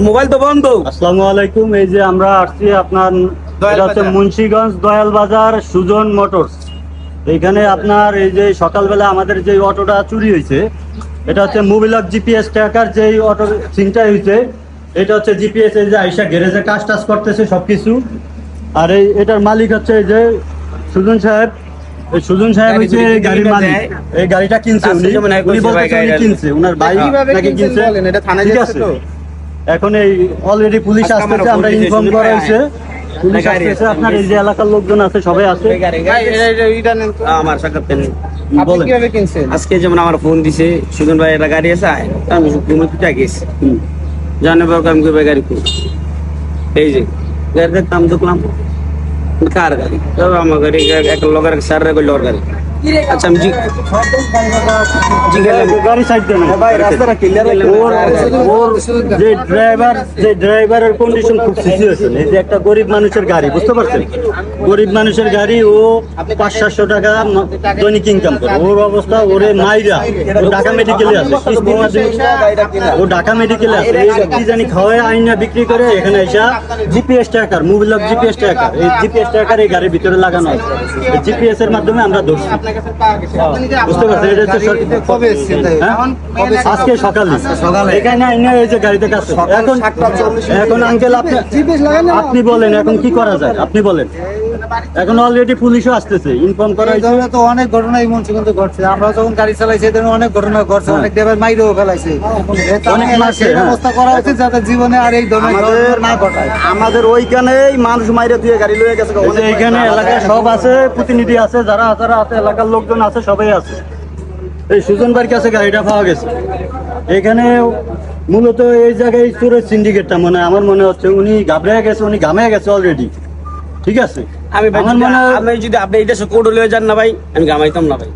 Mobile তো বন্ধ। আসসালামু আলাইকুম। এই যে আমরা আসছি আপনার এটা হচ্ছে মুন্সিগঞ্জ দয়াল বাজার সুজন মোটরস। এইখানে আপনার এই যে সকালবেলা আমাদের যে অটোটা চুরি হয়েছে, এটা হচ্ছে মোবিলাক জিপিএস ট্র্যাকার যে অটো সিনটাই হয়েছে, এটা হচ্ছে জিপিএস এই যে আইসা গ্যারেজে কাজ টাজ করতেছে সবকিছু। আর এই এটার মালিক হচ্ছে এই যে সুজন সাহেব। এই সুজন সাহেব হচ্ছে গাড়ির মালিক। এই গাড়িটা কিনছে উনি, উনি বলতেছে উনি কিনছে, উনার ভাই নাকি কিনছে। ঠিক আছে, এখন এই অলরেডি পুলিশ আসতেছে, আমরা ইনফর্ম করা হয়েছে, পুলিশ আসতেছে। আপনার এই যে এলাকার লোকজন আছে সবাই আছে। আমার সাক্ষাৎ পেন বলেন। আজকে যেমন আমার ফোন দিছে সুজন ভাই একটা গাড়ি আছে, আমি ঘুমে গেছি জানে আমি গাড়ি করি এই যে গাড়ি দেখতাম দেখলাম কার গাড়ি, তবে আমার গাড়ি এক লোকের স্যার করলো ওর গাড়ি। আচ্ছা আমি গাড়ি সাইড দেন। যে ড্রাইভারের কন্ডিশন খুব সিচুয়েশন। এই যে একটা গরিব মানুষের গাড়ি, বুঝতে পারছেন, গরিব মানুষের গাড়ি, ও 500-700 টাকা দৈনিক ইনকাম করে। ওর অবস্থা, ওরে মাইরা ও ঢাকা মেডিকেলে আছে, ও ঢাকা মেডিকেলে আছে। এই কি জানি খাওয়ায় আইনা বিক্রি করে এখানে এসা জিপিএস ট্র্যাকার, মোবিলাক জিপিএস ট্র্যাকার, এই জিপিএস ট্র্যাকার এই গাড়ির ভিতরে লাগানো আছে। জিপিএস এর মাধ্যমে আমরা ধরছি, বুঝতে পারছেন। এটা হচ্ছে আজকে সকালে এখানে আইনা এই যে গাড়িতে কাজ। এখন আঙ্কেল আপনি বলেন এখন কি করা যায়, আপনি বলেন। এখন অলরেডি পুলিশও আসতেছে, ইনফর্ম করা হয়েছে। তো অনেক ঘটনা এই মুন্সিগঞ্জে ঘটছে। আমরা যখন গাড়ি চালাইছি এই ধরনের অনেক ঘটনা ঘটছে, অনেক ড্রাইভার মাইরেও ফেলাইছে। অনেক মারছে, ব্যবস্থা করা উচিত যাতে জীবনে আর এই ধরনের ঘটনা না ঘটায়। আমাদের ওইখানেই মানুষ মাইরে দিয়ে গাড়ি লয়ে গেছে। এইখানে এলাকায় সব আছে, প্রতিনিধি আছে, যারা আছে এলাকার লোকজন আছে, সবাই আছে। এই সুজন ভাইয়ের কাছে গাড়িটা পাওয়া গেছে। এখানে মূলত এই জায়গায় চোরের সিন্ডিকেটটা মনে হয়, আমার মনে হচ্ছে উনি ঘাবড়ে গেছে, উনি ঘামে গেছে অলরেডি। ঠিক আছে, আমি যদি আপনি এটা কোর্ট লয়ে যান না ভাই, আমি গামাইতাম না ভাই।